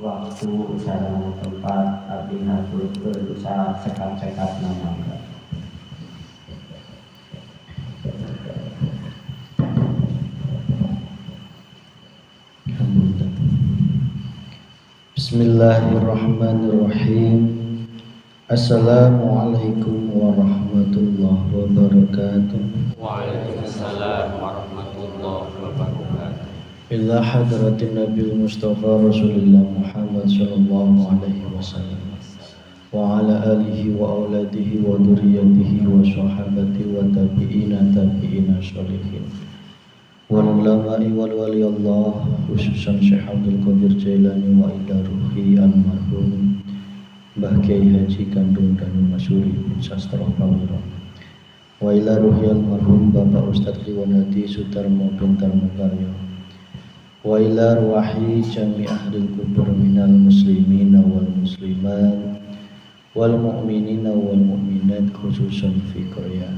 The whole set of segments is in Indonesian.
waktu sareng tempat abdi haturkeun usaha sekat-sekat nama. Bismillahirrahmanirrahim. Assalamualaikum warahmatullahi wabarakatuh. Waalaikumsalam warahmatullahi wabarakatuh. Ila hadratin Nabi Mustafa Rasulullah Muhammad sallallahu alaihi wasallam wa ala alihi wa auladihi wa dzurriyyatihi wa sahabati wa tabi'ina sholihin wal ulama'i wal waliyallah khususan Syekh Abdul Qadir Jailani wa ila ruhi almarhum Mbah Kiai Haji Kandung Danu Masuri bin Sastra Prawira wa ila ruhi almarhum Bapak Ustadz Riwanadi Sutarmo bin Tarmokaryo wa ila ruhi jami ahlil kubur minal muslimina wal muslimat wal mu'minina wal mu'minat khususan fi Korea.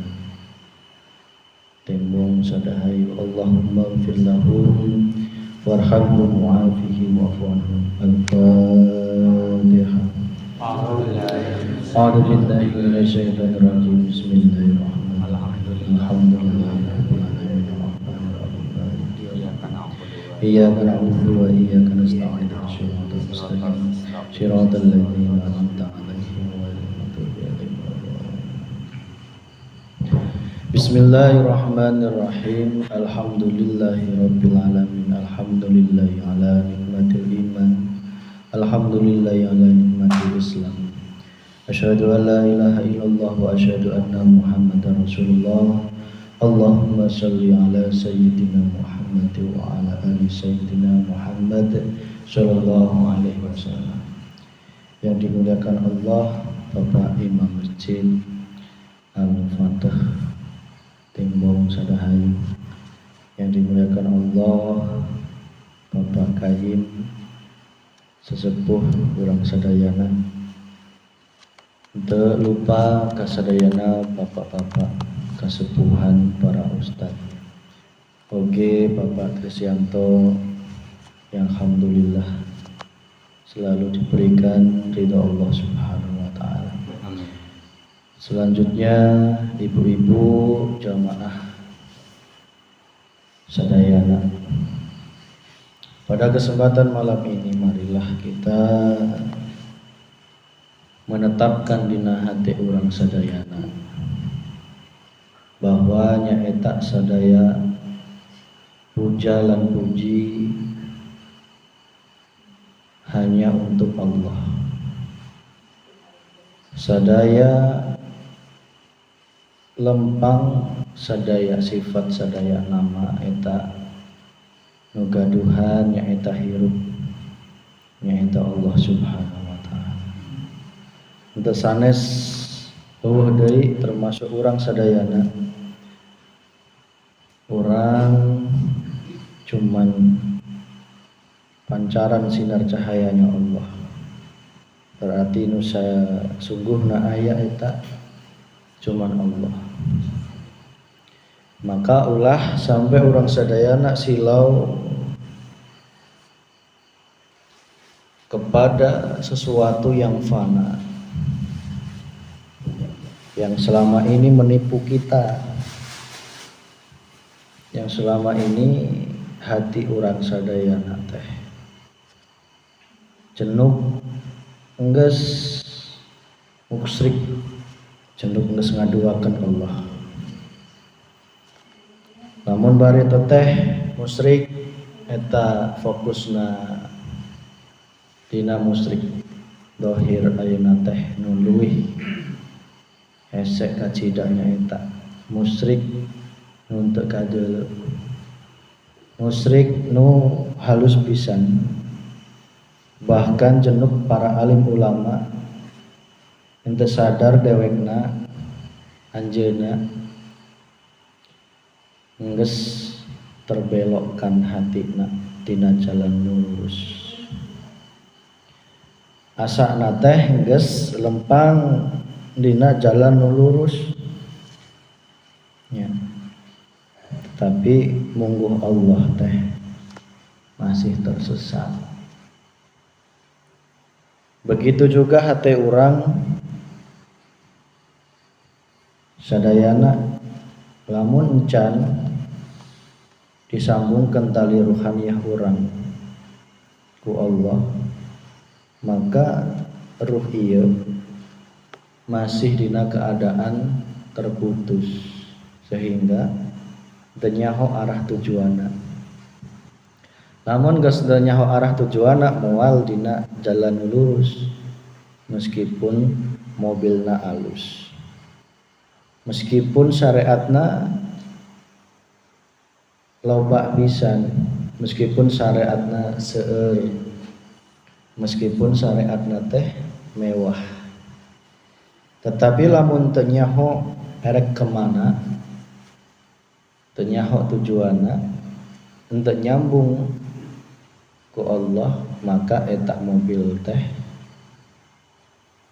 Tembung sadahayu Allahumma ighfir lahum warhamhum wa'afihi wa'fu anhum. Al-Fatihah. A'udzu billahi minasy syaithanir rajim. Bismillahirrahmanirrahim. Alhamdulillahirabbil alamin. Iyyaka na'budu wa iyyaka nasta'in. Shiratal mustaqim. Shiratal ladzina an'amta 'alaihim ghairil maghdubi 'alaihim waladdallin. Bismillahirrahmanirrahim. Alhamdulillahirabbil alamin. Alhamdulillahi ala nikmatil iman. Alhamdulillahi ala nikmatil Islam. Asyhadu an la ilaha illallah wa asyhadu anna Muhammadar Rasulullah. Allahumma shalli ala sayyidina Muhammad wa ala ali sayyidina Muhammad sallallahu alaihi wasallam. Yang dimuliakan Allah, Bapak Imam Masjid Al-Fatah Tembong Sadahayu. Yang dimuliakan Allah, Bapak Kaim sesepuh urang sadayana. Teu lupa kasadayana bapak-bapak kasepuhan para ustad. Oge Bapak Trisyanto yang alhamdulillah selalu diberikan ridha Allah Subhanahu wa taala. Amin. Selanjutnya ibu-ibu jamaah sadayana. Pada kesempatan malam ini marilah kita menetapkan dina hati urang sadayana bahwa nyaeta sadaya puja lan puji hanya untuk Allah. Sadaya lempang, sadaya sifat, sadaya nama eta nu gaduhan nyaeta hirup nyaeta Allah Subhanahu wa taala. Teu sanes eueuh deui termasuk urang sadayana. Urang cuman pancaran sinar cahayanya Allah. Berarti nu sungguhna aya eta cuman Allah. Maka ulah sampai urang sadayana silau kepada sesuatu yang fana, yang selama ini menipu kita, yang selama ini hati urang sadayana teh cenuk enggeus musyrik, cenuk enggeus ngaduakeun Allah. Namun bari teteh musyrik eta fokusna dina musyrik dohir ayeuna teh nu leuwih hese kacidanya eta musyrik nu teu kadeuleu, musyrik nu halus pisan. Bahkan jenuk para alim ulama ente sadar dewekna anjeuna enggeus terbelokkan hatina tina jalan lurus. Asana teh geus lempang dina jalan nu lurus ya. Tapi mungguh Allah teh masih tersesat. Begitu juga hati orang sadayana lamun encan disambungkan tali ruhaniyah orang ku Allah, maka ruh ieu masih dina keadaan terputus sehingga teu nyaho arah tujuanna. Namun geus teu nyaho arah tujuanna moal dina jalan lurus meskipun mobilna alus. Meskipun syariatna loba pisan, meskipun syariatna seueur, meskipun syariatna teh mewah, tetapi lamun teu nyaho erek kemana, teu nyaho tujuanna, henteu nyambung ku Allah, maka eta mobil teh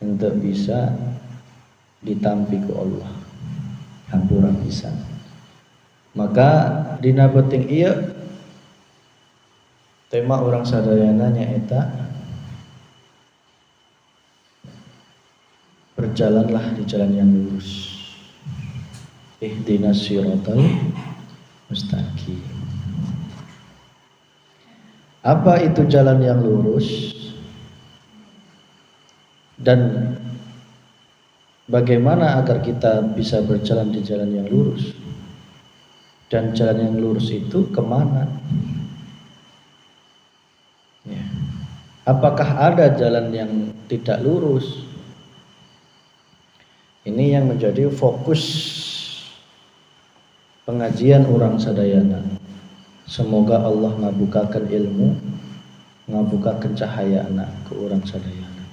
henteu bisa ditampi ku Allah, hampura pisan. Maka dina beuting ieu tema orang sadayana nyaeta berjalanlah di jalan yang lurus. Ihdinas siratal mustaqim. Apa itu jalan yang lurus dan bagaimana agar kita bisa berjalan di jalan yang lurus? Dan jalan yang lurus itu kemana? Ya. Apakah ada jalan yang tidak lurus? Ini yang menjadi fokus pengajian orang sadayana. Semoga Allah ngabukakan ilmu, ngabukakan cahaya anak ke orang sadayana.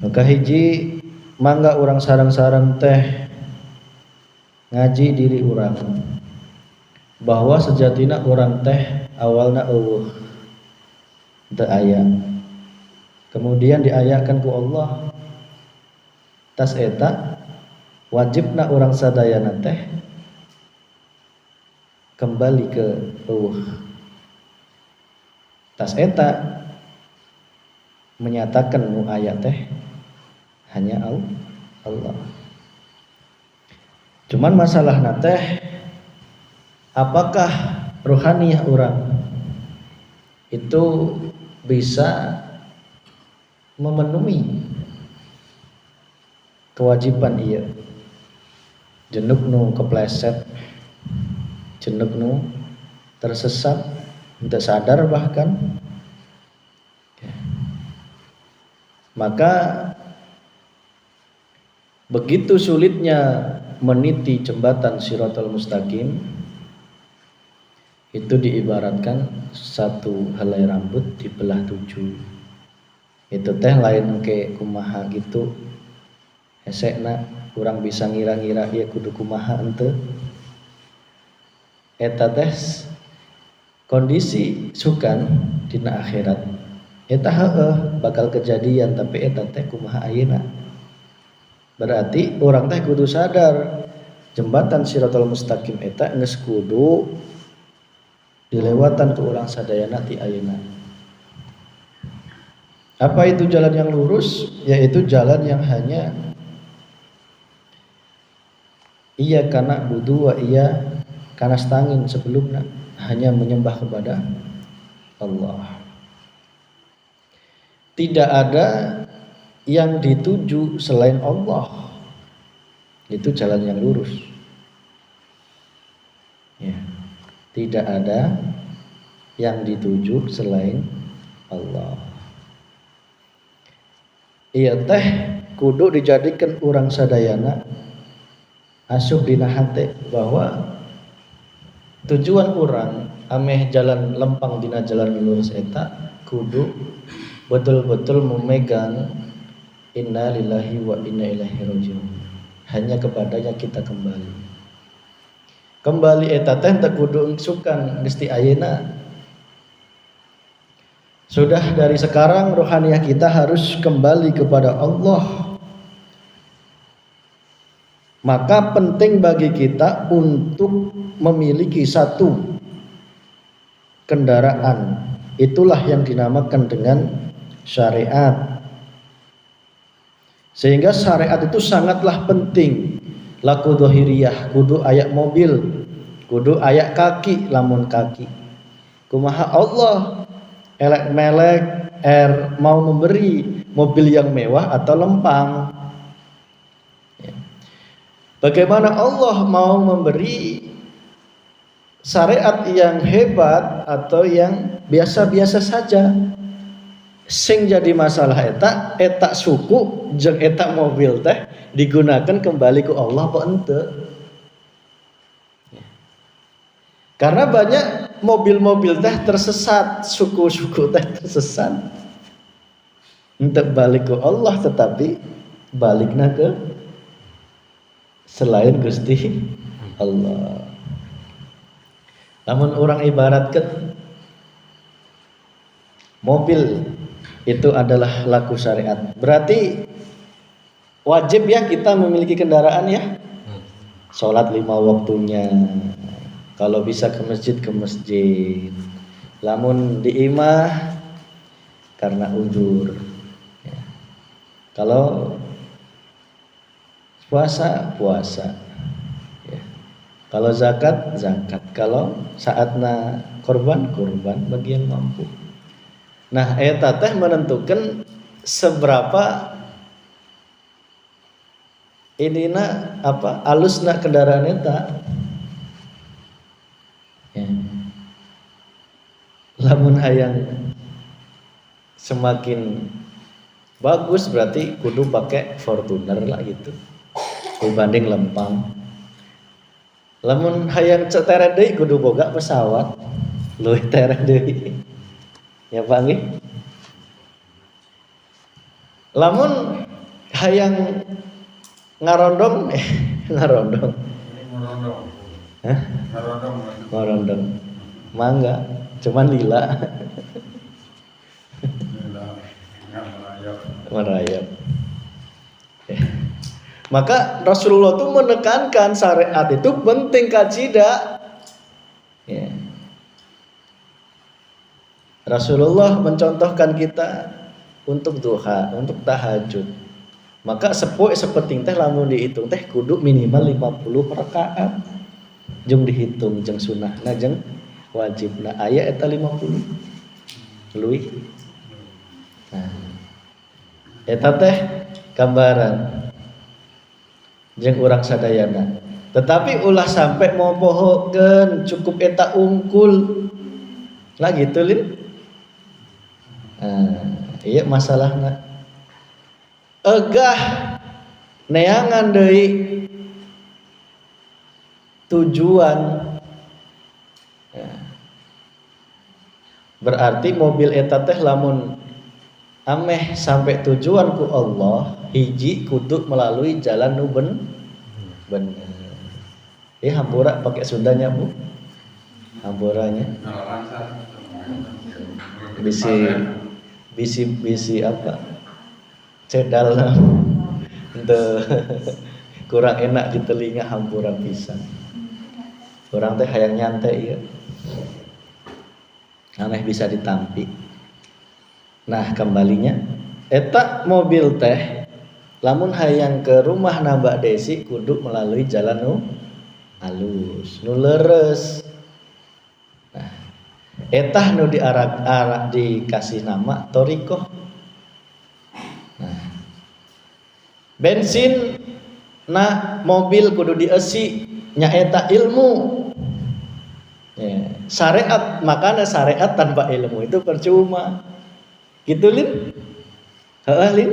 Maka hiji mangga orang sarang-sarang teh ngaji diri orang bahwa sejatina orang teh awalna eueuh teu aya, kemudian diayakan ku Allah. Tas eta wajibna orang sadayana teh kembali ke eueuh. Tas eta menyatakan nu aya teh hanya Allah. Cuman masalahna teh apakah rohaniyah orang itu bisa memenuhi kewajiban ieu. Jenuk nu kepleset, jenuk nu tersesat, tidak sadar bahkan, maka begitu sulitnya meniti jembatan Shiratal Mustaqim. Itu diibaratkan satu helai rambut dibelah 7. Itu teh lain ke kumaha gitu hesekna kurang bisa ngira-ngira ieu kudu kumaha henteu. Eta teh kondisi sukan dina akhirat eta heueuh bakal kejadian, tapi eta teh kumaha ayeuna. Berarti orang teh kudu sadar jembatan Shiratal Mustaqim eta geus kudu dilewatan ku orang sadayana ti ayeuna. Apa itu jalan yang lurus? Yaitu jalan yang hanya iya kana budu wa iya kana stangin sebelumnya, hanya menyembah kepada Allah. Tidak ada yang dituju selain Allah. Itu jalan yang lurus. Ya. Tidak ada yang dituju selain Allah. Iya teh kudu dijadikan orang sadayana asup dina hate bahwa tujuan orang ameh jalan lempang dina jalan lurus eta kudu betul-betul memegang inna lillahi wa inna ilaihi rajiun. Hanya kepadanya kita kembali. Kembali eta teh teu kudu engsukan geus ti ayeuna. Sudah dari sekarang rohaniyah kita harus kembali kepada Allah. Maka penting bagi kita untuk memiliki satu kendaraan. Itulah yang dinamakan dengan syariat. Sehingga syariat itu sangatlah penting. Laku dohiriyah, kudu ayak mobil, kudu ayak kaki, lamun kaki. Kumaha Allah elek melek mau memberi mobil yang mewah atau lempang. Bagaimana Allah mau memberi syariat yang hebat atau yang biasa-biasa saja? Sing jadi masalah eta suku jeung eta mobil teh digunakan kembali ke Allah apa ente? Karena banyak mobil-mobil teh tersesat, suku-suku teh tersesat. Untuk balik ke Allah tetapi balikna ke selain Gusti Allah. Namun orang ibaratkan mobil itu adalah laku syariat. Berarti wajib ya kita memiliki kendaraan ya. Sholat 5 waktunya. Kalau bisa ke masjid. Lamun di imah karena uzur. Ya. Kalau puasa. Ya. Kalau zakat. Kalau saatna korban bagi yang mampu. Nah, eta teh menentukan seberapa inina alusna kendaraan eta. Ya. Lamun hayang semakin bagus berarti kudu pakai Fortuner lah gitu. Dibanding lempang. Lamun hayang tere deui kudu boga pesawat. Leuwih tere deui. Ya Pak nggih. Lamun hayang ngarondong. Hah? Ngarondong. Mangga, cuman lila. Merayap. Maka Rasulullah itu menekankan syariat itu penting kacida. Ya. Rasulullah mencontohkan kita untuk duha, untuk tahajud. Maka sepenting teh lamun dihitung teh kudu minimal 50 rakaat. Jeung dihitung jeung sunahna jeung wajibna aya eta 50. Leuwih. Nah. Eta teh gambaran jeung urang sadayana. Tetapi ulah sampai mau pohokeun cukup eta ungkul. Lah gitu lin. Iya masalahna egah neangan deui tujuan ya. Berarti mobil eta teh lamun ameh sampai tujuan ku Allah hiji kudu melalui jalan nu bener. Hampura pakai Sundanya Bu. Hamburanya. Bisi apa? Cedal untuk kurang enak di telinga hampura pisan. Orang teh hayang nyantai ya. Aneh bisa ditampi. Nah kembalinya eta mobil teh lamun hayang ke rumah Mbak Desi kudu melalui jalan nu halus, nu leres. Nah, etah nu diarak dikasih nama Torikoh. Nah, bensin na mobil kudu dieusi nyaeta ilmu. Ya, syariat makanya syariat tanpa ilmu itu percuma. Gitu lin? Heeh lin.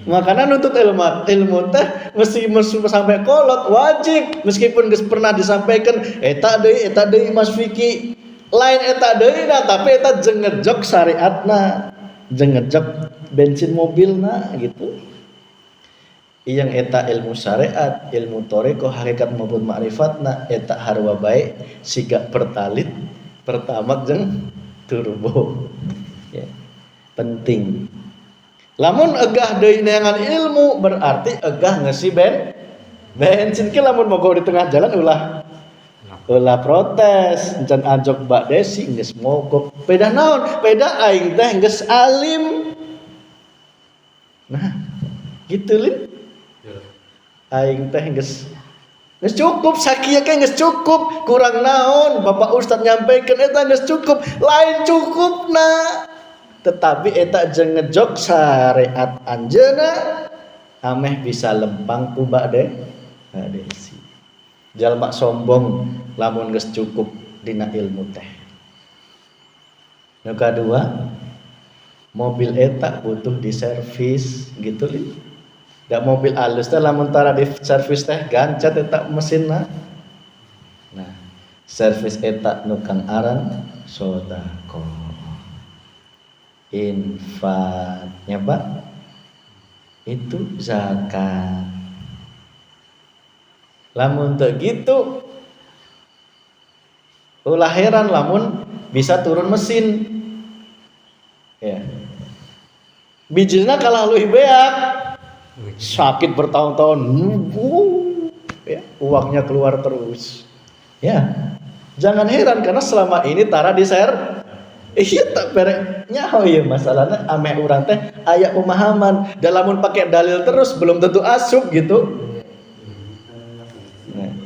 Makanya nuntut ilmu teh mesti sampai kolot wajib meskipun geus pernah disampaikan eta deui Mas Vicky lain eta deui nah tapi eta jeung ngejok syariatna jeung ngejok bensin mobilna gitu. Yang eta ilmu syariat, ilmu toreko, hakikat maupun ma'rifatna eta harwa bae siga pertalit, pertamak jeung turbo. Ya. Penting. Lamun egah deui neangan ilmu berarti egah ngeusi bensin ke lamun mogok di tengah jalan ulah protes, encan ajok Mbak Desi geus mogok. Peda naon? Peda aing teh geus alim. Nah, gitu lin. Aing teh geus cukup sakieu ge geus cukup, kurang naon Bapak Ustad nyampaikan eta geus cukup, lain cukupna. Tetapi eta jeung ngejog syariat anjeunna ameh bisa lempang ku desi. Jalma sombong lamun geus cukup dina ilmu teh. Nu kadua, mobil eta butuh diservis gitu li. Da mobil alus teh lamun tara di servis teh gancet eta mesinna. Nah, servis eta nu kang aran sodaqah. Infaknya Pak itu zakat. Lamun teu gitu ulah heran lamun bisa turun mesin. Ya. Bijilna kalah leuwih beak. Sakit bertahun-tahun. Ya, uangnya keluar terus. Ya. Jangan heran karena selama ini tara di share. Iya tak berek nyaho ya masalahnya ame urang teh aya pemahaman da lamun pakai dalil terus belum tentu asup gitu. Nah.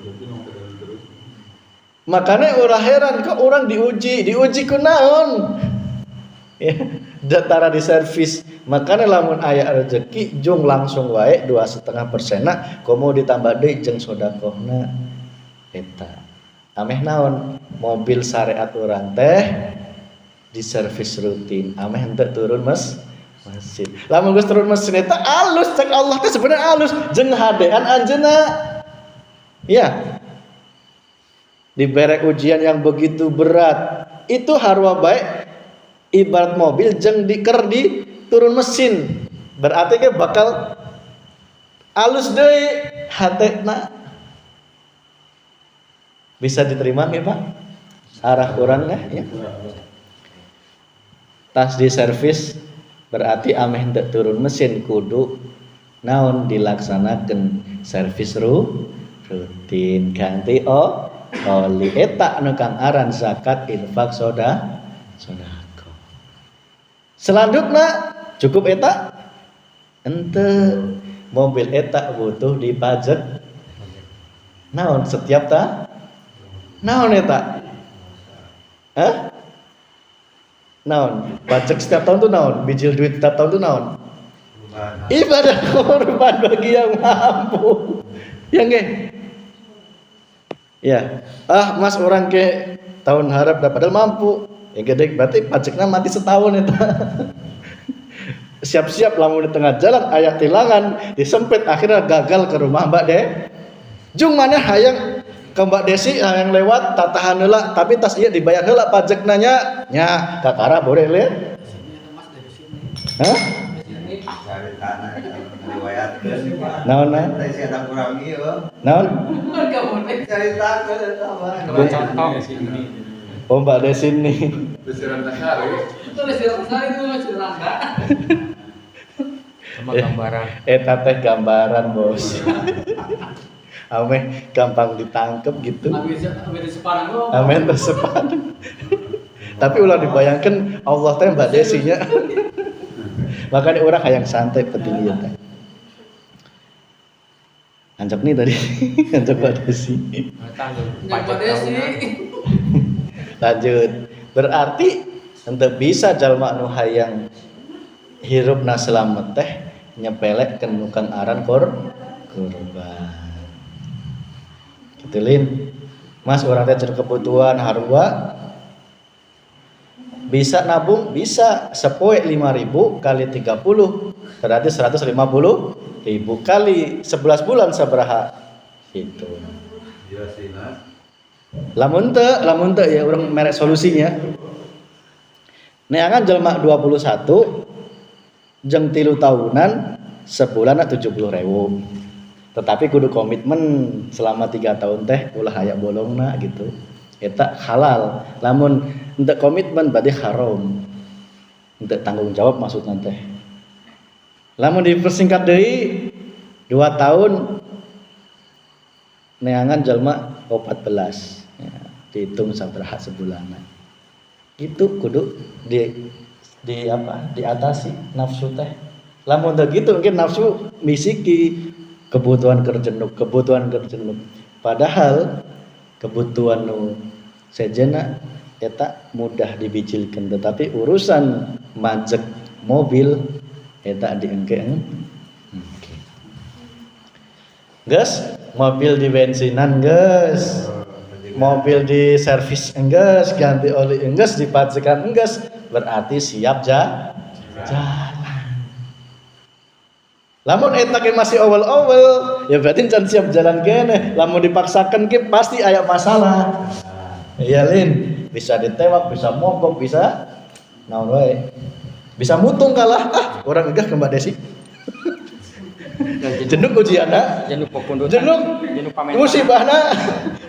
Makanya ulah heran kok orang diuji ku naon? Ya, datara di servis. Makanya lamun aya rezeki jung langsung wae 2,5% komo ditambah deui jeung sedekahna eta. Ameh naon? Mobil syariat urang teh di servis rutin, ameh henteu turun mesin. Lamun geus turun mesin eta alus cek Allah teh sebenarnya alus jeung hadean anjeunna. Ya. Dibere ujian yang begitu berat, itu harwa baik ibarat mobil jeung diker di turun mesin. Berarti ge bakal alus deui hatena. Bisa diterima nggih Pak? Arah urang ya. Tas di servis berarti ameh henteu turun mesin kudu naon dilaksanakeun servis rutin ganti oli eta anu kang aran zakat infak sedekah. Selanjutnya cukup eta henteu mobil eta butuh dipajak naon setiap naon eta? Hah? Naon? Pajak setiap tahun tuh naon? Bijil duit setiap tahun tuh naon? Ibadah korban bagi yang mampu. Ya nggih? Ya. Mas orang ke tahun harap padahal mampu. Ya gede berarti pajaknya mati setahun eta. Siap-siap lamun di tengah jalan aya tilangan, disempit akhirnya gagal ke rumah Mbak De. Jung mana hayang ke Mbak Desi yang lewat tatahan heula tapi tas ieu dibayar heula pajakna nya kakara boleh le. Hah? Naon na? Naon? Oh Mbak Desi nih. Sama gambaran. Eta teh gambaran bos. Ameh gampang ditangkep gitu. Amin tersepan. Tapi ulah dibayangkan Allah teh Mbak Desinya. Makanya orang hayang santai penting ieu teh. Anjak nih tadi. Anjak Mbak Desi. Lanjut. Berarti henteu bisa jalma nu hayang hirupna selamet teh nyepelekkeun nu kang aran korban. Gituin, Mas orang teh kebutuhan harwa bisa nabung bisa sepoe 5.000 kali 30 berarti 150.000 kali 11 bulan sabaraha itu. Lamun teu ya urang merek solusinya. Neangan jelema 21 jeung 3 tahunan sebulan 70.000. Tetapi kudu komitmen selama 3 tahun teh ulah aya bolongna gitu. Eta halal. Lamun henteu komitmen berarti haram. Henteu tanggung jawab maksudna teh. Lamun dipersingkat deui 2 tahun neangan jalma 14. Ya, dihitung sabaraha sebulanan. Itu kudu diatasi nafsu teh. Lamun tak gitu mungkin nafsu misiki kebutuhan kerjenuk. Padahal kebutuhan nu sejena eta mudah dibicilkan, tetapi urusan majek mobil eta diengke. Ges, mobil di bensinan ges, mobil di servis engges, ganti oli engges, dipacekan engges, berarti siap jalan. Lamun eta ke masih awal-awal, ya berarti can siap jalan kene. Lamun dipaksakan ke pasti aya masalah. Iya Lin, bisa ditewak, bisa mogok, bisa naon wae. Bisa mutung kalah. Orang egah ke Mbak Desi. Jenuk ujianna, jenuk pepundutan, jenuk musibahna.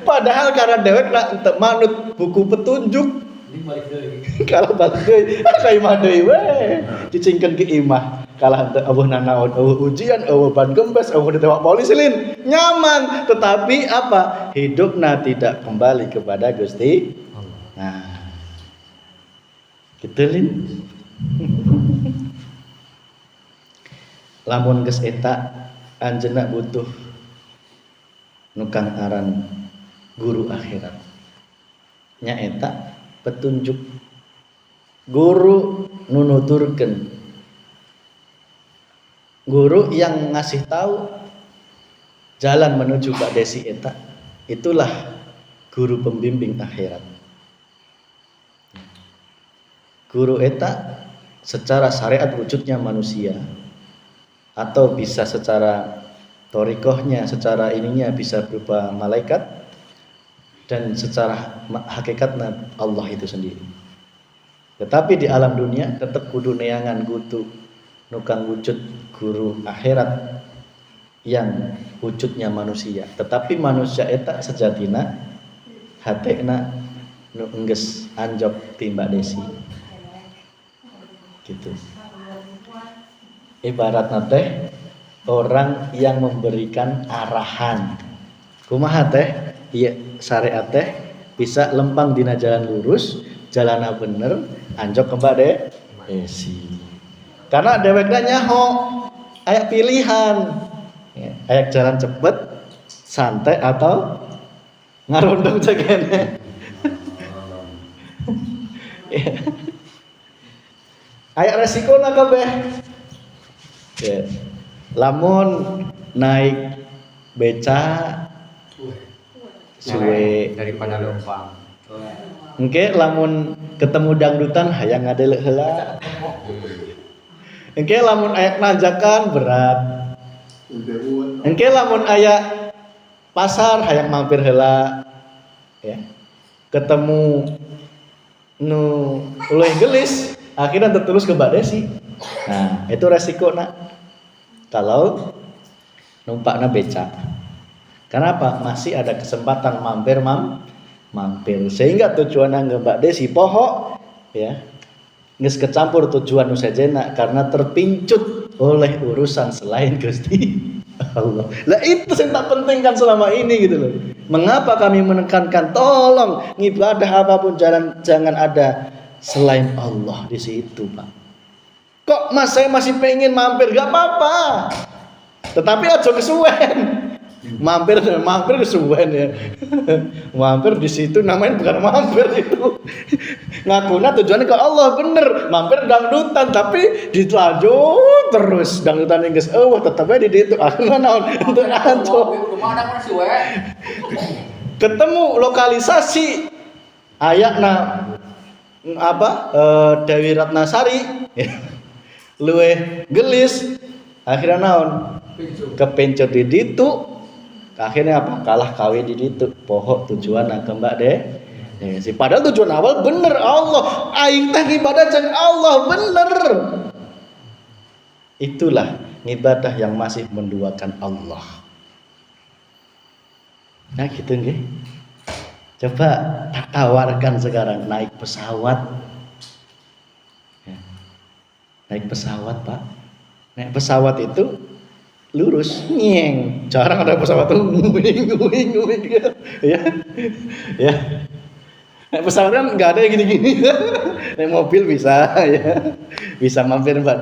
Padahal karena dewek nak teu manut buku petunjuk. Kalau balik deui, ka imah deui we. Dicingkeun ke imah. Kalah teu eueuh nanaon, eueuh ujian, eueuh ban gembes, eueuh ditewak polisi Lin. Nyaman, tetapi apa? Hidupna tidak kembali kepada Gusti. Nah. Gitu Lin. Lamun geus eta anjeunna butuh nukang aran guru akhirat. Nya eta petunjuk guru nu nuturkeun, guru yang ngasih tahu jalan menuju Mbak Desi eta, itulah guru pembimbing akhirat. Guru eta secara syariat wujudnya manusia, atau bisa secara torikohnya, secara ininya bisa berupa malaikat, dan secara hakikatnya Allah itu sendiri. Tetapi di alam dunia tetap kudu neangan kudu nukang wujud guru akhirat yang wujudnya manusia. Tetapi manusia eta sejatina hatena nu enggeus anjok ti Mbak Desi. Gitu. Ibaratna teh orang yang memberikan arahan. Kumaha teh? Iya, syariat teh bisa lempang dina jalan lurus, jalana bener, anjok ke Mbak Desi. Karena dewekna nyaho aya pilihan. Ya, aya jalan cepet, santai atau ngarondong cegene. Aya resiko na kabeh. Ya. Lamun naik beca suwe daripada lempang. Engke lamun ketemu dangdutan hayang ngadeleu heula. Engke lamun aya nanjakan berat. Engke lamun aya pasar hayang mampir heula. Ya. Ketemu nu uleuh gelis, akhirnya terus ke Mbak Desi. Nah, itu resikonya. Kalau numpakna beca. Kenapa? Masih ada kesempatan mampir sehingga tujuan ke Mbak Desi poho ya geus kecampur tujuan nu sajena karena terpincut oleh urusan selain Gusti Allah. Lah itu yang tak penting kan selama ini gitu loh. Mengapa kami menekankan tolong ngibadah apapun jangan ada selain Allah di situ, Pak. Kok Mas saya masih pengen mampir, gak apa-apa. Tetapi aja kesuwen. Mampir kesuwen ya. Mampir di situ namanya bukan mampir itu. Ngakuna tujuannya ke Allah bener. Mampir dangdutan tapi dilanjut terus dangdutan geus eueuh tetep di ditu. Akhirnya naon untuk anjok. Ketemu lokalisasi ayakna Dewi Ratnasari luweh gelis akhirnya naon kepencet di ditu akhirnya kalah kawin di ditu poho tujuan ke Mbak Desi padahal tujuan awal bener Allah aing teh ibadah jeung Allah bener itulah ibadah yang masih menduakan Allah. Nah gitu nggih. Coba tawarkan sekarang naik pesawat. Naik pesawat, Pak. Naik pesawat itu lurus, nyeng. Jarang ada pesawat tuh nguing ya. Ya. Naik pesawat kan nggak ada yang gini-gini. Naik mobil bisa ya. Bisa mampir Mbak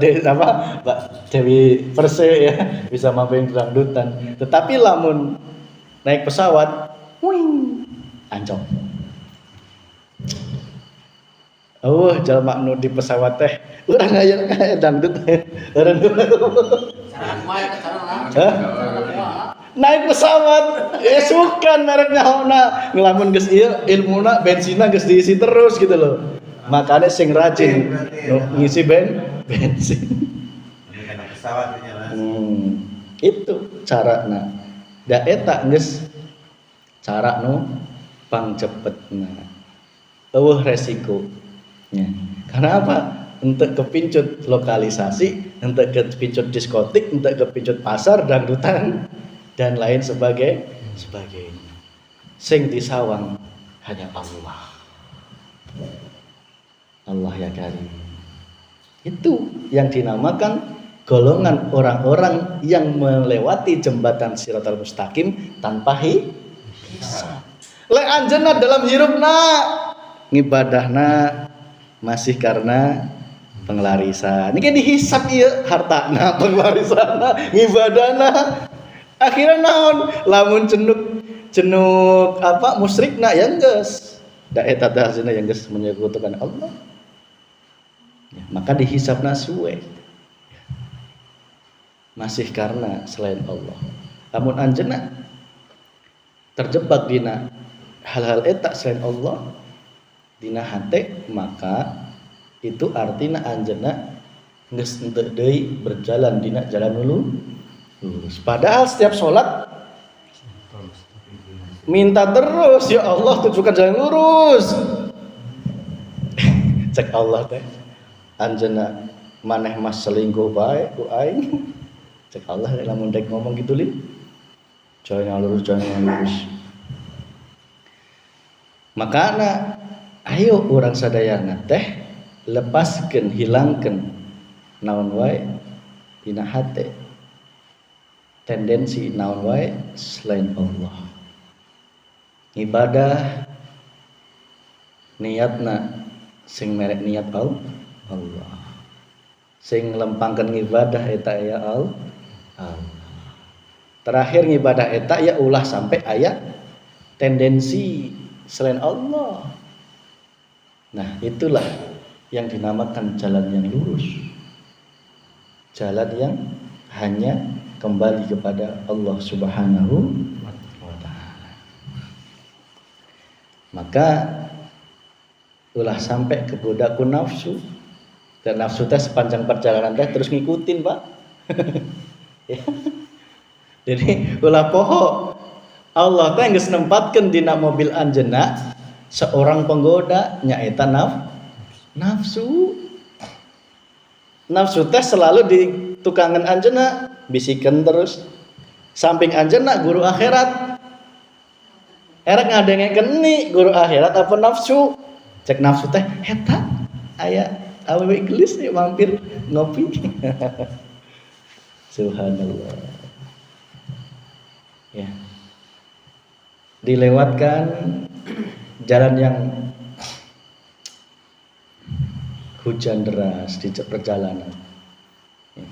Dewi Perse ya. Bisa mampir dangdutan. Tetapi lamun naik pesawat, wing, ancok. Oh, jalma nu di pesawat teh urang aya dangdut. Naik pesawat, sukan mereknya Honda. Ngelamun geus ieu ilmuna bensina geus diisi terus gitu loh. Makanya sing rajin ngisi bensin. Naik pesawat Itu carana. Da eta geus cara nu pang cepetna. Eueuh resiko. Ya. Karena apa? Untuk kepincut lokalisasi, untuk kepincut diskotik, untuk kepincut pasar dangdutan dan lain sebagainya. Sing disawang hanya Allah. Allah ya Karim. Itu yang dinamakan golongan orang-orang yang melewati jembatan Shiratal Mustaqim tanpa hisab. Le anjeunna dalam hirupna ngibadahna masih karena penglarisan. Ini kan dihisap ieu hartana, penglarisanna, ngibadahna. Akhirnya naon? Lamun cenuk apa musyrikna yang geus. Da eta teh hasilna yang geus menyekutukan Allah. Ya, maka dihisapna suwe. Masih karena selain Allah. Lamun anjeunna terjebak dina hal-hal eta selain Allah dina hate, maka itu artinya anjeunna geus henteu deui berjalan dina jalan lurus. Padahal setiap sholat minta terus, ya Allah tunjukkan jalan lurus. Cek Allah teh anjeunna maneh mas selingkuh bae ku aing. Cek Allah lamun dek ngomong gitu lin. Jalan lurus. Makana ayo urang sadayana teh lepaskeun, hilangkeun naon wae dina hate. Tendensi naon wae selain Allah. Ibadah niatna sing merek niat Allah. Sing lempangkeun ibadah eta ya Allah. Terakhir ibadah eta ya ulah sampai aya tendensi selain Allah. Nah, itulah yang dinamakan jalan yang lurus. Jalan yang hanya kembali kepada Allah Subhanahu wa taala. Maka ulah sampai kegoda ku nafsu. Dan nafsu teh sepanjang perjalanan teh terus ngikutin, Pak. Ya. Jadi ulah poho Allah teh geus nempatkeun dina mobil anjeunna seorang penggoda nyaeta nafsu. Nafsu teh selalu di tukangan anjeunna bisikan terus samping anjeunna guru akhirat erek ngadengekeun ni guru akhirat apa nafsu cek nafsu teh eta aya awewe gelis nih mampir ngopi. Subhanallah ya, dilewatkan jalan yang hujan deras di perjalanan ya.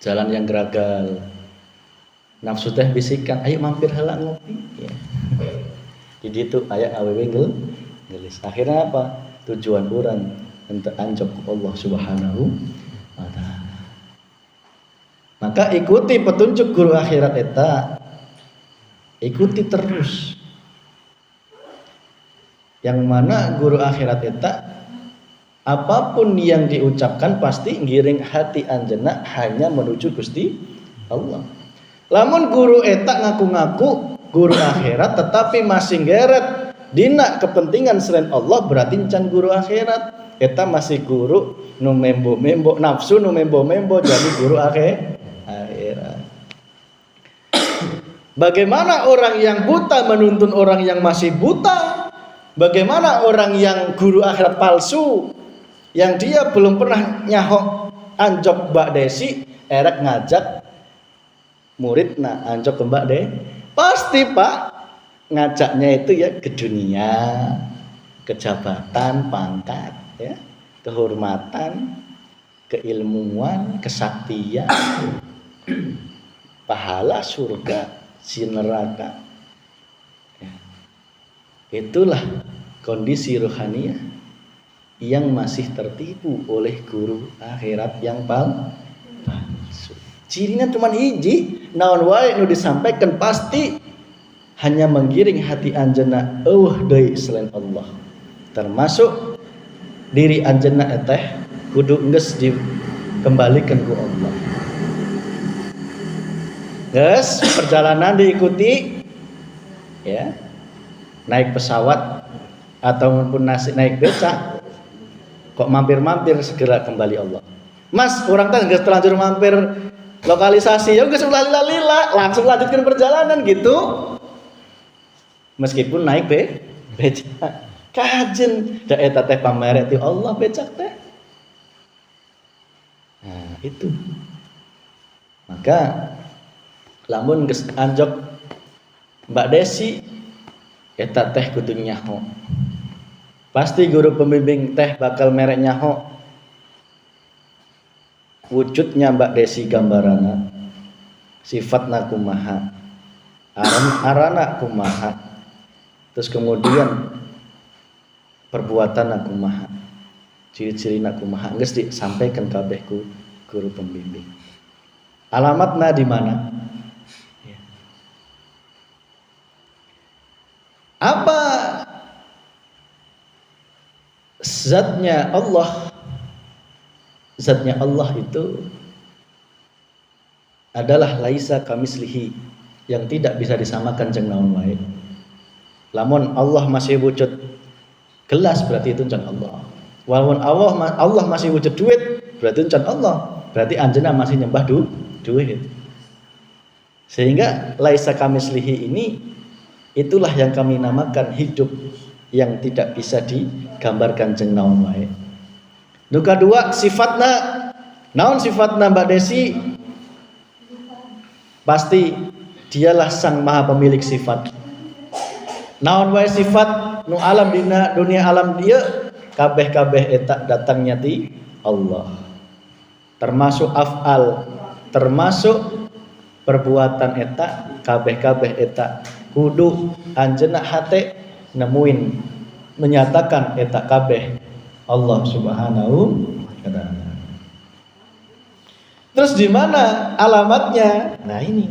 Jalan yang geragal, nafsu teh bisikan, ayo mampir heula ngopi ya. Di ditu aya awewe gelis. Akhirnya apa? Tujuan urang untuk anjok Allah Subhanahu wa taala. Maka ikuti petunjuk guru akhirat eta. Ikuti terus. Yang mana guru akhirat eta apapun yang diucapkan pasti ngiring hati anjeunna hanya menuju Gusti Allah. Lamun guru eta ngaku-ngaku guru akhirat tetapi masih ngeret dina kepentingan selain Allah, berarti can guru akhirat. Eta masih guru nu membo-membo nafsu, nu membo-membo jadi guru akhirat. Bagaimana orang yang buta menuntun orang yang masih buta? Bagaimana orang yang guru akhirat palsu yang dia belum pernah nyahok anjok Mbak Desi erek ngajak muridna anjok ke Mbak De? Pasti Pak ngajaknya itu ya ke dunia, kejabatan, pangkat, ya, kehormatan, keilmuan, kesaktian, pahala, surga, si neraka. Ya. Itulah kondisi rohaniah yang masih tertipu oleh guru akhirat yang palsu. Cirinya cuma hiji, naon wae nu disampaikan pasti hanya menggiring hati anjeunna eueuh deui selain Allah. Termasuk diri anjeunna teh kudu geus dikembalikan ku Allah. Geus perjalanan diikuti ya. Naik pesawat ataupun naik becak kok mampir-mampir segera kembali Allah. Mas, orang teh geus terlanjur mampir lokalisasi ya geus ulah lila langsung lanjutkan perjalanan gitu. Meskipun naik becak kajen da eta teh pamere ti Allah becak teh. Nah, itu. Maka lamun geus anjok Mbak Desi eta teh kudu nyaho. Pasti guru pembimbing teh bakal merek nyaho. Wujudnya Mbak Desi gambarana, sifatna kumaha, arana kumaha, terus kemudian perbuatan kumaha, ciri-cirina kumaha, geus disampaikan kabeh ku guru pembimbing. Alamatna di mana? Apa zatnya Allah? Zatnya Allah itu adalah laisa kamislihi, yang tidak bisa disamakan jeung naon wae. Lamun Allah masih wujud gelas berarti itu can Allah. Walaupun Allah masih wujud duit berarti itu can Allah. Berarti anjeunna masih nyembah duit. Sehingga laisa kamislihi ini itulah yang kami namakan hidup yang tidak bisa digambarkan jeung naon wae. Nu kadua sifatna, naon sifatna Mbak Desi? Pasti dialah sang maha pemilik sifat. Naon wae sifat nu alam dina dunia alam dia kabeh-kabeh eta datangnya ti Allah. Termasuk af'al, termasuk perbuatan eta kabeh-kabeh eta kudu anjeunna hate nemuin menyatakan eta kabeh Allah Subhanahu wa taala. Terus di mana alamatnya? Nah ini.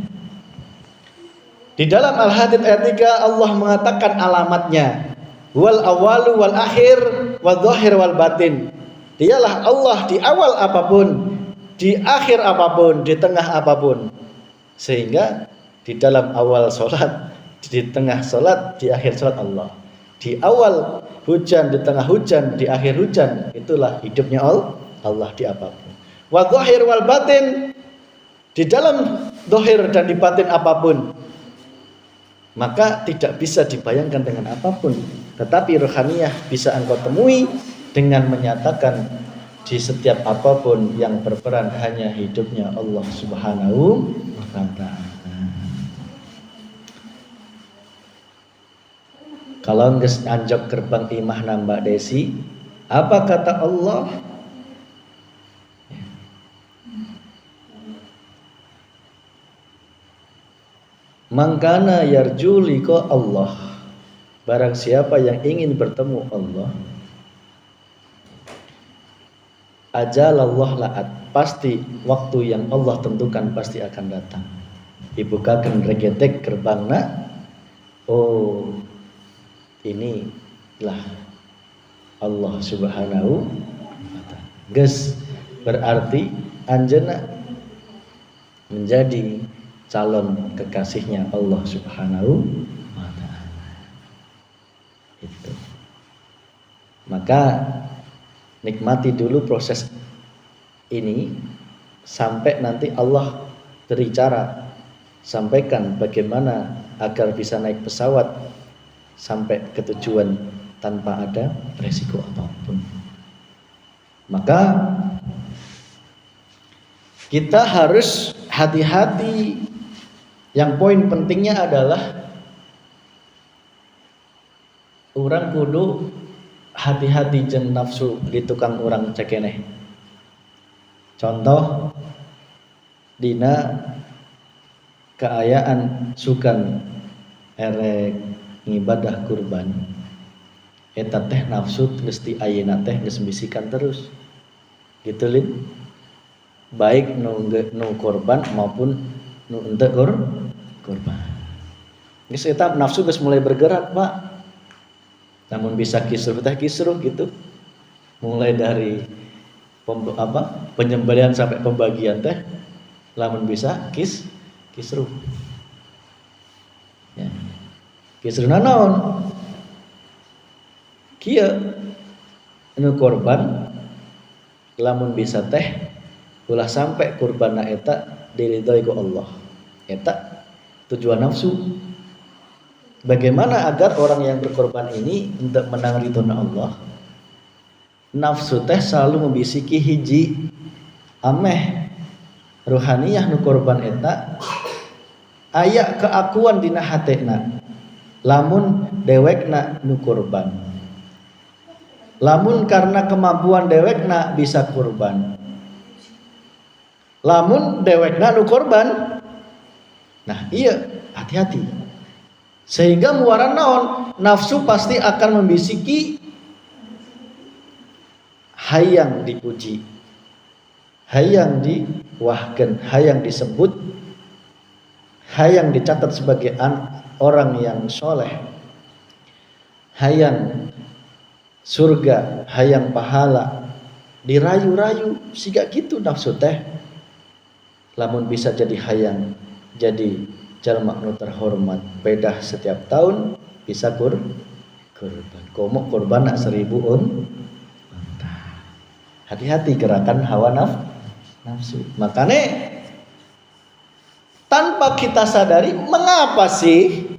Di dalam Al-Hadid ayat 3 Allah mengatakan alamatnya. Wal awalu wal akhir wal zahir wal batin. Dialah Allah di awal apapun, di akhir apapun, di tengah apapun. Sehingga di dalam awal salat, di tengah salat, di akhir salat Allah. Di awal hujan, di tengah hujan, di akhir hujan, itulah hidupnya Allah di apapun. Wa dhahir wal batin, di dalam dhahir dan di batin apapun, maka tidak bisa dibayangkan dengan apapun. Tetapi rohaniyah bisa engkau temui dengan menyatakan di setiap apapun yang berperan hanya hidupnya Allah Subhanahu wa ta'ala. Kalau nges anjok gerbang imah Mbak Desi, apa kata Allah? Mangkana yarju liqa Allah. Barang siapa yang ingin bertemu Allah, ajalallah la'at, pasti waktu yang Allah tentukan pasti akan datang. Dibukakan regetek gerbangna. Oh, inilah Allah Subhanahu wa ta'ala. Geus berarti anjeunna menjadi calon kekasihnya Allah Subhanahu wa ta'ala. Itu. Maka nikmati dulu proses ini sampai nanti Allah berbicara, sampaikan bagaimana agar bisa naik pesawat sampai ke tujuan tanpa ada resiko apapun. Maka kita harus hati-hati. Yang poin pentingnya adalah orang kudu hati-hati jeung nafsu di tukang urang cekeneh. Contoh dina keayaan sukan erek ngibadah kurban, eta teh nafsu geus ti ayeuna teh geus bisikan terus gitu lin, baik nu korban maupun nu henteu korban. Geus eta nafsu geus mulai bergerak, Pak. Namun bisa kisruh teh kisruh gitu. Mulai dari penyembelihan sampai pembagian teh lamun bisa kisruh. Ya. Kisruh naon? Kieu nu korban lamun bisa teh ulah sampai kurbanna eta diridhoi ku Allah. Eta tujuan nafsu. Bagaimana agar orang yang berkorban ini untuk menang ridhona Allah? Nafsu teh selalu membisiki hiji ameh ruhaniyah nu korban eta aya keakuan dina hatena lamun dewekna nu korban, lamun karena kemampuan dewekna bisa kurban, lamun dewekna nu korban. Nah iya, hati-hati. Sehingga muaran naon, nafsu pasti akan membisiki hayang dipuji, hayang diwahkeun, hayang disebut, hayang dicatat sebagai orang yang soleh, hayang surga, hayang pahala, dirayu-rayu siga gitu nafsu teh. Lamun bisa jadi hayang, jadi jalma nu terhormat, pedah setiap tahun bisa kurban. Komo kurban 1000 unta. Hati-hati gerakan hawa nafsu. Makanya tanpa kita sadari, mengapa sih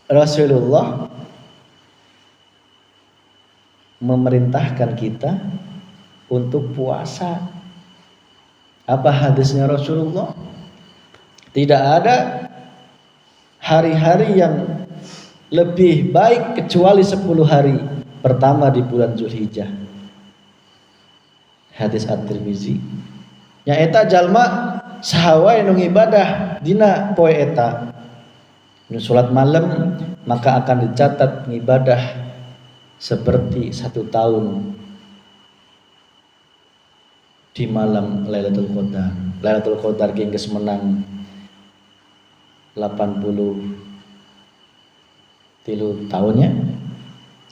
Rasulullah memerintahkan kita untuk puasa? Apa hadisnya Rasulullah? Tidak ada hari-hari yang lebih baik kecuali 10 hari pertama di bulan Zulhijjah. Hadis At-Tirmizi. Nya eta jalma saha nu ngibadah dina poe eta, nu salat malam maka akan dicatat ngibadah seperti 1 tahun di malam Lailatul Qadar. Lailatul Qadar geus menang 83 tahunnya,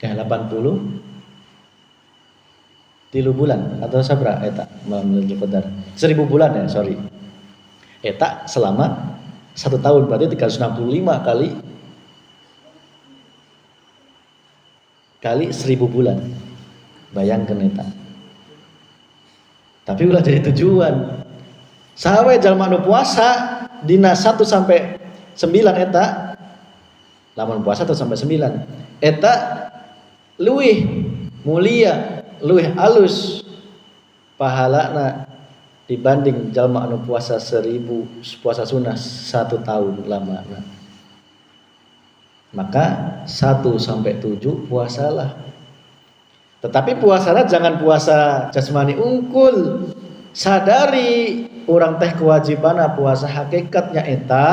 83 bulan atau sabra eta malam Lailatul Qadar, 1000 bulan ya, sorry. Eta selama 1 tahun berarti 365 kali 1000 bulan. Bayangkan eta. Tapi ulah jadi tujuan. Sahawe jalma nu puasa dina 1 sampai 9 eta, lamun puasa 1 sampai 9 eta luwih mulia, luwih alus pahalana dibanding jalma anu puasa 1000 puasa sunnah 1 tahun lamana. Maka 1 sampai 7 puasalah. Tetapi puasana jangan puasa jasmani unggul. Sadari urang teh kewajibanna puasa hakikatnya eta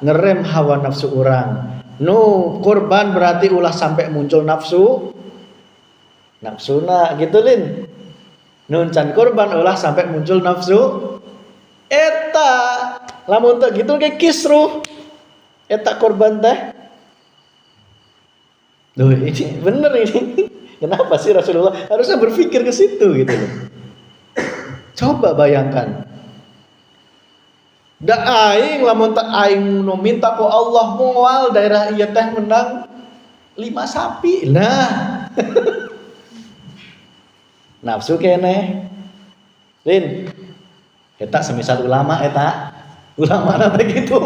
ngerem hawa nafsu urang. Nu kurban berarti ulah sampai muncul nafsuna gitu lin. Nun can kurban ulah sampai muncul nafsu eta. Lamun teu gitu ge kisruh eta kurban teh. Duh, ini bener ini. Kenapa sih Rasulullah harusnya berpikir ke situ gitu loh. Coba bayangkan. Da aing lamun teu aing nu minta ku Allah moal daerah ieu teh menang 5 sapi. Nah. Nafsu keneh. Lin. Eta semisal ulama eta. Ulama teh gitu.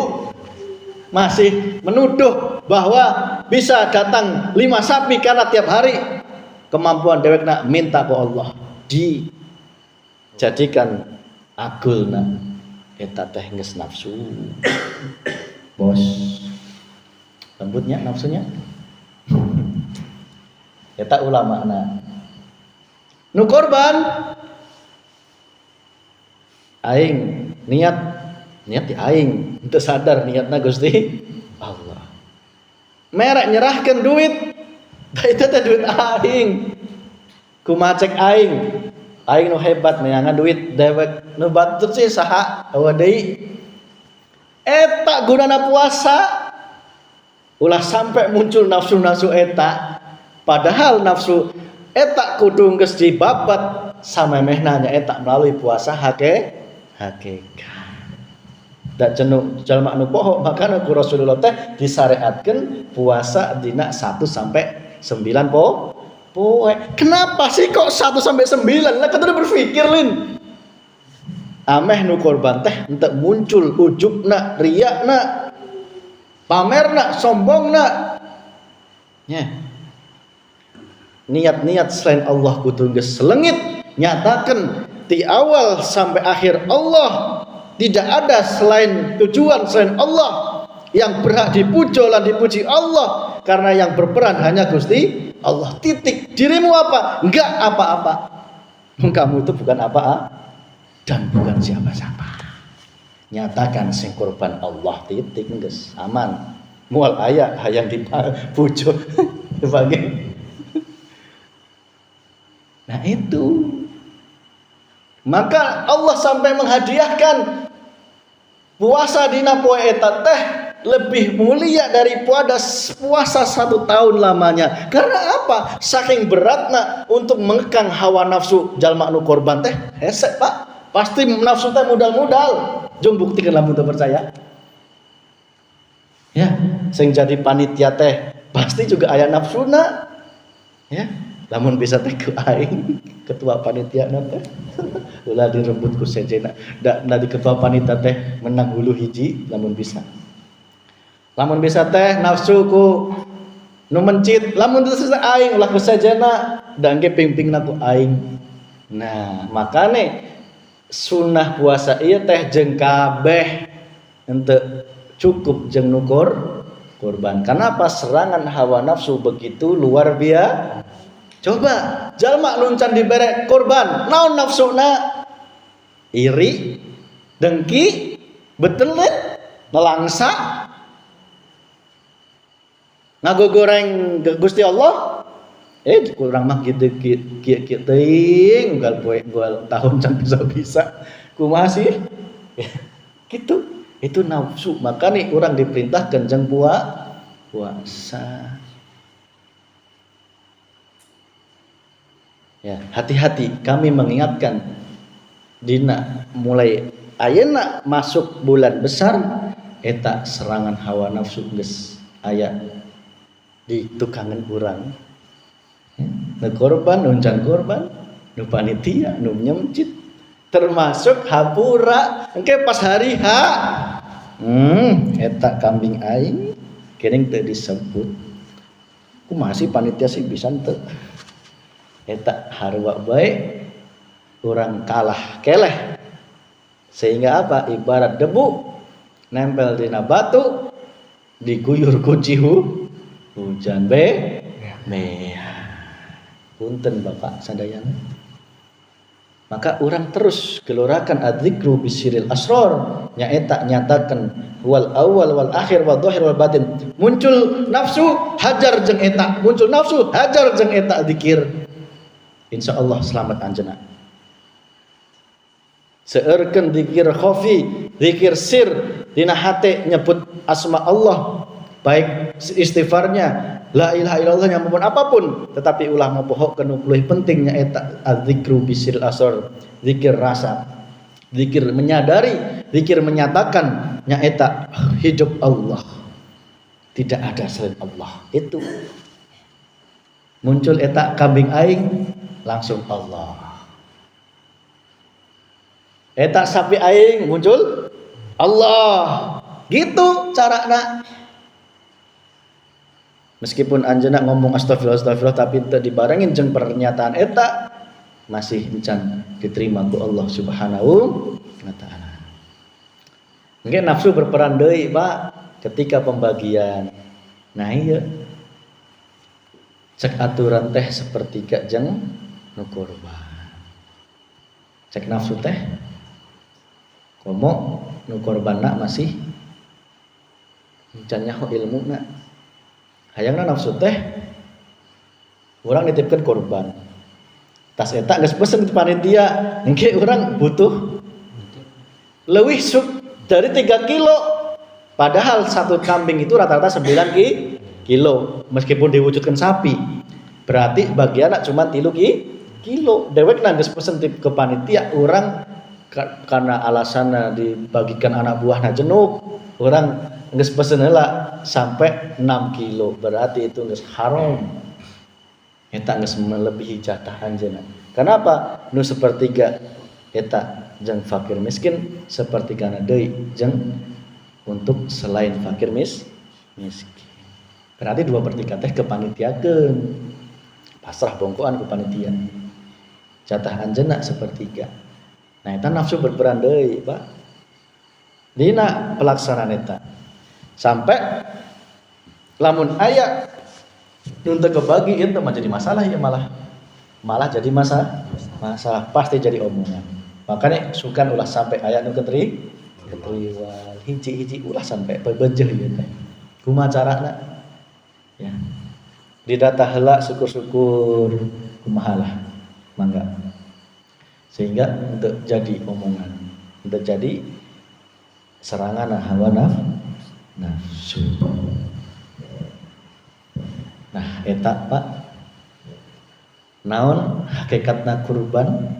Masih menuduh bahwa bisa datang 5 sapi karena tiap hari kemampuan dewekna minta ku Allah dijadikan agulna. Eta teh geus nafsu. Bos. Lembutnya nafsunya. Eta ulamana. Nu korban aing niat di aing teu sadar niatna Gusti Allah. Merek nyerahkeun duit, da itu teh duit aing. Kumaha cek aing nu hebat neangan duit dewek nu batur sih saha eueuh deui. Eta gunana puasa ulah sampai muncul nafsu-nafsu eta. Padahal nafsu eta kudu geus dibabat samemehna nya eta melalui puasa hakikat. Da cenah jalma anu poho makana ku Rasulullah teh disyariatkeun puasa dina 1 sampai 9 poe. Kenapa sih kok 1 sampai 9? Lah kudu berpikir lin. Ameh nu korban teh henteu muncul ujubna, riyana, pamerna, sombongna. Nya. Niat-niat selain Allah kudu geus selengit, nyatakan di awal sampai akhir Allah tidak ada selain tujuan selain Allah, yang berhak dipuji dan dipuji Allah, karena yang berperan hanya Gusti Allah. Titik. Dirimu apa? Enggak apa-apa. Kamu itu bukan apa-apa dan bukan siapa-siapa. Nyatakan sing korban Allah, titik geus aman. Moal aya hayang dipuji dibagi. Nah itu, maka Allah sampai menghadiahkan puasa dina poe eta teh lebih mulia dari puasa 1 tahun lamanya. Karena apa? Saking beratna untuk mengekang hawa nafsu jalma nu korban teh hese Pak. Pasti nafsu teh mudal-mudal. Jom buktikan lamun teu percaya. Ya, sing jadi panitia teh pasti juga aya nafsuna. Ya. Lamun bisa teh ku aing ketua panitia teh ulah direbut ku sejena da di ketua panitia teh menang hulu hiji lamun bisa teh nafsu ku nu mencit lamun teu aing ulah ku sejena da engke pingpingna ku aing. Nah makane sunnah puasa ieu teh jeung kabeh henteu cukup jeung nu korban. Kenapa? Serangan hawa nafsu begitu luar biasa. Coba jalma nuncan dibere korban, naon nafsuna? Iri, dengki, betelet, nelangsa, ngagogoreng Gusti Allah. Kurang mah kieu teuing gal tahun can bisa-bisa. Kumaha sih? Gitu. Itu nafsu. Makanya urang diperintahkeun jeung puasa. Ya, hati-hati kami mengingatkan dina mulai ayeuna masuk bulan besar eta serangan hawa nafsu geus aya di tukangan urang. Nu korban, nu can korban, nu panitia, nu nyemcit, termasuk hapura engke pas hari H. Eta kambing aing keuning teu disebut. Kumaha sih panitia sih bisa teu? Eta harwa baik orang kalah keleh sehingga apa ibarat debu nempel dina batu diguyur ku hujan punten Bapak sadayana. Maka orang terus gelorakan adzikru bisiril asror nyaeta nyatakan wal awal wal akhir wal dhahir wal batin. Muncul nafsu hajar jeung eta, muncul nafsu hajar jeung eta zikir. Insyaallah selamat anjeunna. Seueurkeun zikir khafi, zikir sir dina hate nyebut asma Allah, baik istighfarnya la ilaha illallah nya maupun apapun, tetapi ulah mapohokeun nu leuwih penting nyaeta adzikru bisiril asrar, zikir rasa, zikir menyadari, zikir menyatakan nyaeta hidup Allah. Tidak ada selain Allah. Itu muncul eta kambing aing langsung Allah. Eta sapi aing muncul Allah. Gitu carana. Meskipun anjeunna ngomong astagfirullah tapi teu dibarengin jeung pernyataan eta masih encan diterima ku Allah Subhanahu wa taala. Mungkin nafsu berperan deui, Pak, ketika pembagian. Nah iya. Cek aturan teh sepertiga jeng nu korban. Cek nafsu teh komo nu korbanna masih can nyaho ilmuna. Hayangna nafsu teh urang nitipkeun korban. Tas eta geus pesen di panitia, engke urang butuh leuwih dari 3 kilo. Padahal satu kambing itu rata-rata 9 kilo. Meskipun diwujudkan sapi, berarti bagianna cuma 3 kilo. Dewek geus pesen ke panitia, urang karena alasanna dibagikan anak buahna jenuh, urang geus pesen heula sampai 6 kilo. Berarti itu geus haram. Eta geus melebihi jatah anjeunna. Kenapa? Nu sepertiga eta jeung fakir miskin sapertigana deui jeung untuk selain fakir miskin. Berarti 2/3 teh kepanitiakeun. Pasrah bongkoan ku panitia. Jatah anjeunna sepertiga. Nah eta nafsu berperan deui, Pak. Dina pelaksanaan eta. Sampai lamun aya nu teu kebagi itu mah jadi masalah ya malah jadi masalah pasti jadi omongan. Makanya sukan ulah sampai aya nu ketriwal hiji-hiji ulah sampai bebeujeuh ieu teh. Kumaha carana? Ya. Didata heula syukur-syukur kumaha lah. Mangga. Sehingga untuk jadi omongan, untuk jadi serangan hawa nafsu. Nah, eta Pak, naon hakikatna kurban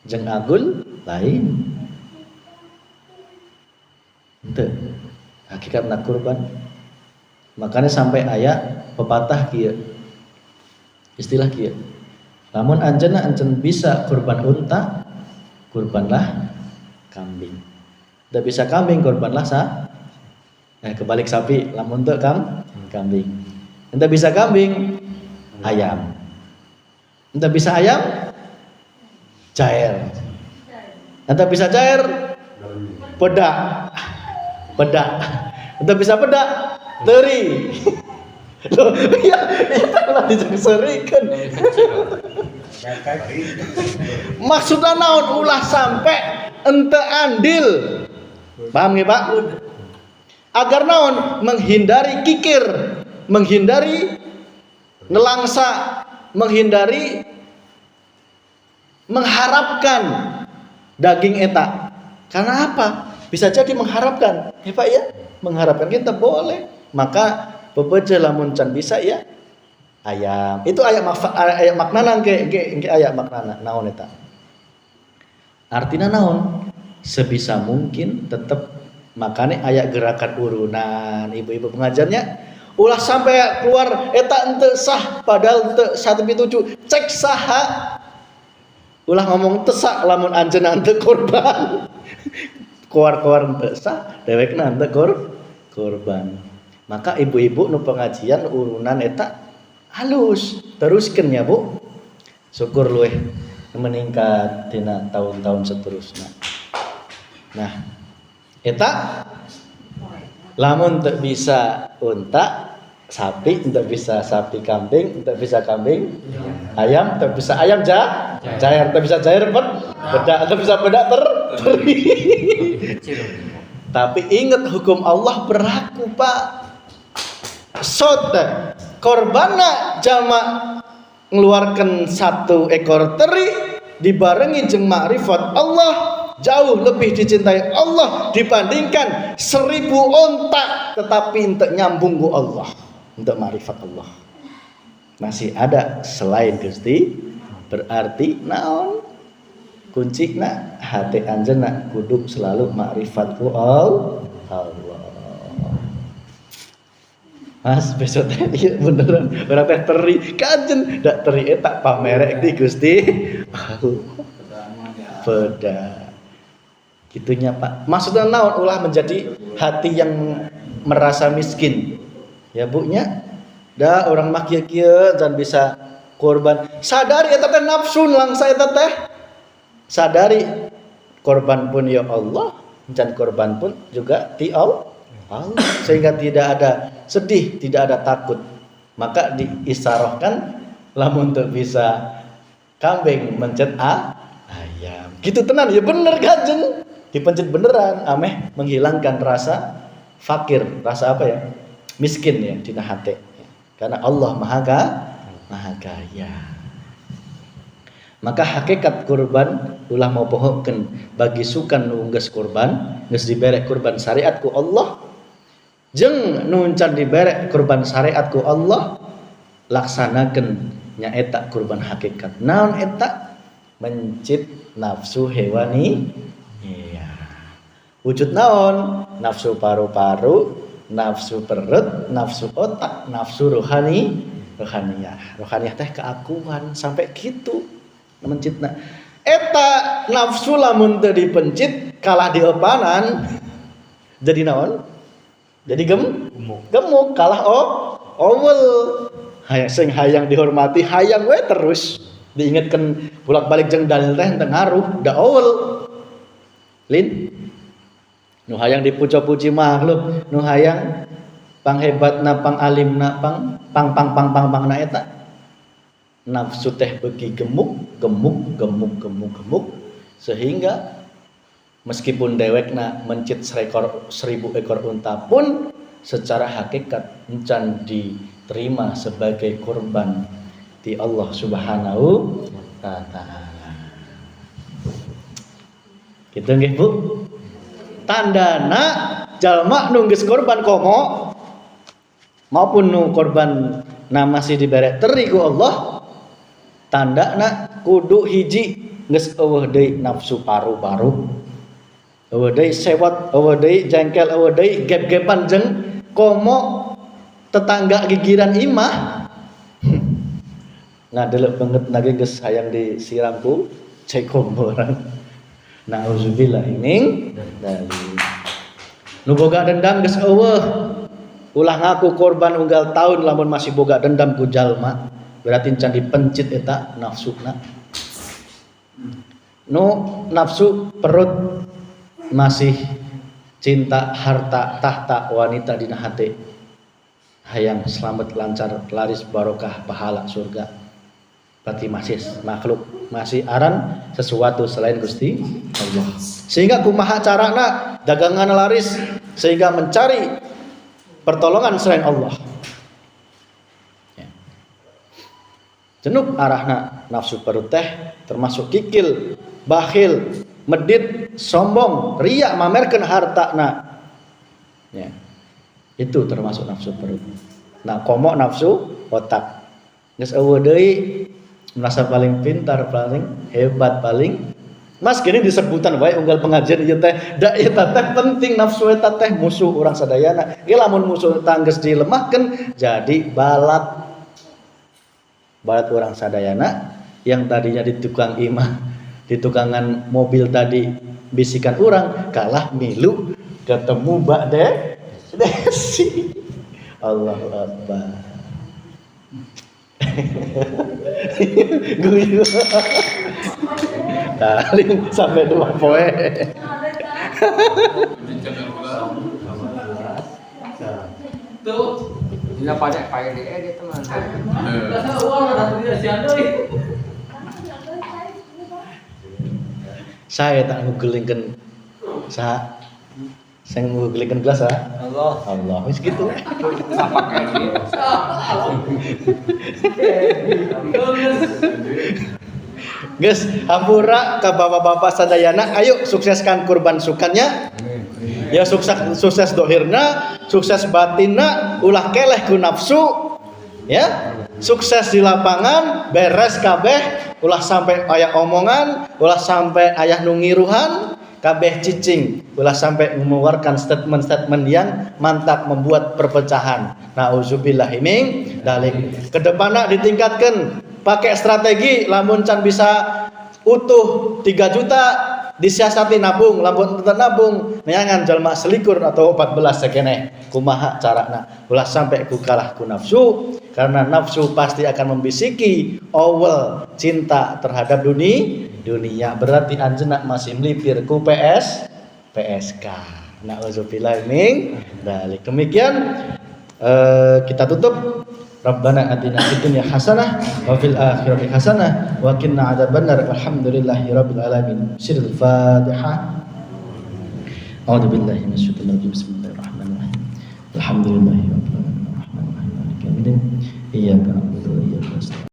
jeung agul lain. Henteu hakikatna kurban. Makanya sampai aya pepatah kieu. Istilah kieu. Lamun anjeunna bisa kurban unta, kurbanlah kambing. Teu bisa kambing, kurbanlah kebalik sapi, lamun teu kambing. Ente bisa kambing, ayam. Ente bisa ayam, cair. Ente bisa cair, pedak. Ente bisa pedak, teri. Loh, iya, itu lah dijengseureikeun. Maksudna naon ulah sampai ente andil. Paham nggih, Pak? Agar naon? Menghindari kikir, menghindari nelangsa, menghindari mengharapkan daging eta. Karena apa? Bisa jadi mengharapkan. Ya Pak ya, mengharapkan kita boleh. Maka bebeujeuh lamun can bisa ya ayam. Itu aya maknana ge aya maknana. Naon eta? Artina naon? Sebisa mungkin tetap makanya aya gerakan urunan ibu-ibu pengajarnya ulah sampai keluar eta ente sah padahal ente 1/7 cek saha ulah ngomong tesak lamun anjeunna ente korban keluar ente sah dewekna ente korban. Maka ibu-ibu nu pengajian urunan eta halus teruskeun ya Bu. Syukur luwih meningkat dina tahun-tahun seterusnya. Nah, eta lamun teu bisa unta, sapi, teu bisa sapi kambing, teu bisa kambing, ayam, teu bisa ayam cair, teu bisa cair bedak, teu bisa bedak teri. Tapi ingat hukum Allah berlaku, Pak. Sot korbanna jama ngeluarkan 1 ekor teri dibarengi jeung makrifat Allah jauh lebih dicintai Allah dibandingkan 1000 onta tetapi untuk nyambung ku Allah, untuk makrifat Allah. Masih ada selain Gusti, berarti naon? Kuncina hati anjeunna kudu selalu makrifat ku Allah. Mas besok teh ieu beneran urang teh teri kanjen dak teri eta pamerek di Gusti Peda. Gitunya Pak. Maksudnya naon ulah menjadi hati yang merasa miskin. Ya Bu nya. Da orang mah kieu-kieu dan bisa korban. Sadari eta teh nafsu langsa eta teh. Sadari korban pun ya Allah, dan korban pun juga ti Allah. Sehingga tidak ada sedih, tidak ada takut. maka diisyarohkan lamun teu bisa kambing mencet ayam. Gitu tenan ya bener Kanjeng. Dipencet beneran ameh menghilangkan rasa fakir, rasa apa ya? Miskin ya dina hate. Karena Allah Maha Kaya. Maka hakikat kurban ulah mau pohokeun bagi sukan nu geus kurban, geus dibere kurban syariat ku Allah. Jeung nu can dibere kurban syariat ku Allah laksanakeun nyaeta kurban hakikat. Naon eta? Mencit nafsu hewani. Iya. Wujud naon? Nafsu paru-paru, nafsu perut, nafsu otak, nafsu rohaniyah. Rohaniyah teh keakuan sampai gitu mencitna. Eta nafsu lamun teu dipencit kalah diopanan jadi naon? Jadi gemuk kalah owel. Sing hayang dihormati hayang we terus diingatkan bolak-balik jeung dalil teh teu ngaruh da owel. Lin nu hayang dipuja-puji makhluk, nu hayang panghebatna, pangalimna, pang eta nafsu teh beuki gemuk sehingga meskipun dewekna mencit 1000 ekor unta pun secara hakikat encan diterima sebagai kurban di Allah Subhanahu wa taala. Gitu nggih Bu? Tandana jalma nu geus korban komo maupun nu korban na masih dibere teri ku Allah, tandana kudu hiji geus eueuh deui nafsu paru-paru, eueuh deui sewot, eueuh deui jengkel, eueuh deui gep-gepan jeung komo tetangga gigiran imah. Ngadelep banget lagi geus hayang disiram ku cai komboran. Nauzubillah ining dari nu boga dendam geus eueuh ulah ngaku korban unggal tahun lamun masih boga dendam ku jalma berarti can dipencit eta nafsuna. Nu nafsu perut masih cinta harta tahta wanita dina hate hayang selamat lancar laris barokah pahala surga berarti masih makhluk masih aran sesuatu selain Gusti Allah. Sehingga kumaha carana dagangan laris sehingga mencari pertolongan selain Allah. Ya. Jenuh arahna nafsu perut teh termasuk kikil, bakhil, medit, sombong, riya mamerkeun hartana. Ya. Itu termasuk nafsu perut. Nah, komo nafsu otak. Geus eueuh deui merasa paling pintar, paling hebat, paling mas gini disebutan wae unggal pengajian ieu teh da eta teh penting nafsu eta teh musuh urang sadayana. Ge lamun musuh tangges dilemahkeun jadi balat urang sadayana yang tadinya di tukang imah, di tukangan mobil tadi bisikan urang kalah milu ketemu Mbak Desi. Allahu Akbar. Guyu. Taling sampai 2 poe. Tuh, dia pada pakai dia teman. Saya tak ngugelingkeun saha saya ngugelingkeun gelas Allah wis kitu. Geus hampura ka bapak-bapak sadayana ayo sukseskan kurban sukannya. Ya sukses dohirna, sukses batinna, ulah keleh ku nafsu. Ya, sukses di lapangan, beres kabeh, ulah sampai aya omongan, ulah sampai aya nu ngiruhan, kabeh cicing, ulah sampai mengeluarkan statement-statement yang mantap membuat perpecahan. Nauzubillahi min dzalik. Kedepanna ditingkatkan pakai strategi lamun can bisa utuh 3 juta disiasati nabung, lamun teu nabung neangan jalma selikur atau 14 sakeneh. Kumaha carana? Ulah sampai ku kalah ku nafsu karena nafsu pasti akan membisiki awal cinta terhadap dunia. Berarti anjeunna masih melipir ku PSK. Nauzubillah min dzalik. Demikian kita tutup Rabbana atina fid dunya hasanah wa fil akhirati hasanah wa qina adzabannar. Walhamdulillahi rabbil alamin. Sirul Fatihah. A'udzu billahi minasyaitonir rajim. Bismillahirrahmanirrahim. Alhamdulillahi rabbil alamin. Arrahmanirrahim. Maliki yaumiddin. Iyyaka na'budu wa iyyaka nasta'in.